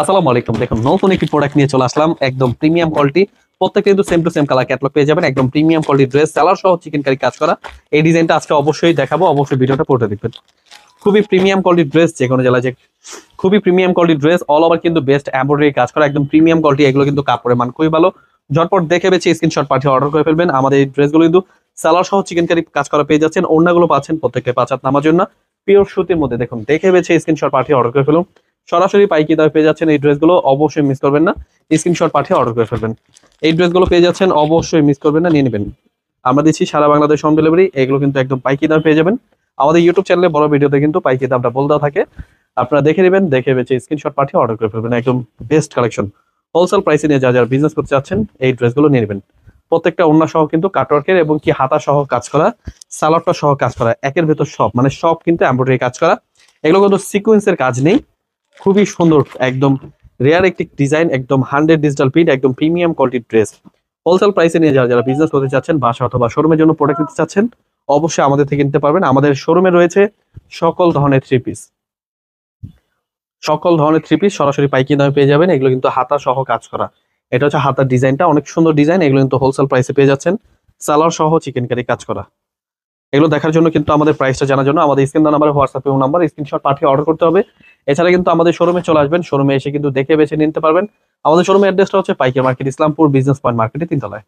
আসসালামু আলাইকুম। দেখুন নতুন একটি প্রোডাক্ট নিয়ে চলে আসলাম, একদম প্রিমিয়াম কোয়ালিটি। প্রত্যেকটা কিন্তু same to same colour catalogue পেয়ে যাবেন। একদম প্রিমিয়াম কোয়ালিটি ড্রেস, সেলার সহ চিকেন কারি কাজ করা। এই ডিজাইনটা আজকে অবশ্যই দেখাবো, অবশ্যই ভিডিওটা পড়তে দেখবেন। খুবই প্রিমিয়াম কোয়ালিটি ড্রেস, যে কোনো জেলায় যে খুবই premium quality dress, all over কিন্তু বেস্ট এমব্রয়ডারি কাজ করা, একদম প্রিমিয়াম কোয়ালিটি। এগুলো কিন্তু কাপড়ের মান খুবই ভালো। ঝটপট দেখে বেছে স্ক্রিনশট পাঠিয়ে অর্ডার করে ফেলবেন। আমাদের এই ড্রেসগুলো কিন্তু সেলার সহ চিকেন কারি কাজ করা পেয়ে যাচ্ছেন। ওড়নাগুলো পাচ্ছেন প্রত্যেকটা 5 হাত নামার জন্য পিওর সুতির মধ্যে। দেখুন দেখে বেছে স্ক্রিনশট পাঠিয়ে অর্ডার করে ফেলুন। সরাসরি পাইকারি দামে পেয়ে যাচ্ছেন এই ড্রেসগুলো, অবশ্যই মিস করবেন না। স্ক্রিনশট পাঠিয়ে অর্ডার করে ফেলবেন। এই ড্রেসগুলো পেয়ে যাচ্ছেন, অবশ্যই মিস করবেন না, নিয়ে নেবেন। আমরা দিচ্ছি সারা বাংলাদেশ হোম ডেলিভারি। এগুলো কিন্তু একদম পাইকারি দামে পেয়ে যাবেন। আমাদের ইউটিউব চ্যানেলে বড় ভিডিওতে কিন্তু পাইকারি দামটা বলে দেওয়া থাকে। আপনারা দেখে নেবেন, দেখে বেছে স্ক্রিনশট পাঠিয়ে অর্ডার করে ফেলবেন। একদম বেস্ট কালেকশন। হোলসেল প্রাইসে নিয়ে যারা বিজনেস করতে চাচ্ছেন এই ড্রেসগুলো নিয়ে নেবেন। প্রত্যেকটা ওড়না সহ কিন্তু কাটওয়ার্কের এবং কি হাতা সহ কাজ করা, সালোয়ারটা সহ কাজ করা, একের ভেতর সব মানে সব কিন্তু এমব্রয়ডারি কাজ করা। এগুলো কিন্তু সিকোয়েন্সের কাজ নেই। খুবই সুন্দর, একদম রেয়ার একটি ডিজাইন, একদম 100 ডিজিটাল প্রিন্ট, একদম প্রিমিয়াম কোয়ালিটির ড্রেস। হোলসেল প্রাইসে নিয়ে যারা বিজনেস করতে চাচ্ছেন, বাসা অথবা শোরুমের জন্য প্রোডাক্ট নিতে চাচ্ছেন, অবশ্যই আমাদের থেকে নিতে পারবেন। আমাদের শোরুমে রয়েছে সকল ধরনের থ্রি পিস, সকল ধরনের থ্রি পিস সরাসরি পাইকারি দামে পেয়ে যাবেন। এগুলো কিন্তু হাতা সহ কাজ করা। এটা হচ্ছে হাতার ডিজাইনটা, অনেক সুন্দর ডিজাইন। এগুলো কিন্তু হোলসেল প্রাইসে পেয়ে যাচ্ছেন, সালোয়ার সহ চিকেন কারি কাজ করা। এগুলো দেখার জন্য কিন্তু আমাদের প্রাইসটা জানার জন্য আমাদের স্ক্রিন নাম্বার, হোয়াটসঅ্যাপ এবং নাম্বার স্ক্রিনশট পাঠিয়ে অর্ডার করতে হবে। এছাড়া কিন্তু আমাদের শোরুমে চলে আসবেন, শোরুমে এসে কিন্তু দেখে বেছে নিতে পারবেন। আমাদের শোরুমের অ্যাড্রেসটা হচ্ছে পাইকারি মার্কেট, ইসলামপুর বিজনেস পয়েন্ট মার্কেটে 3 তলায়।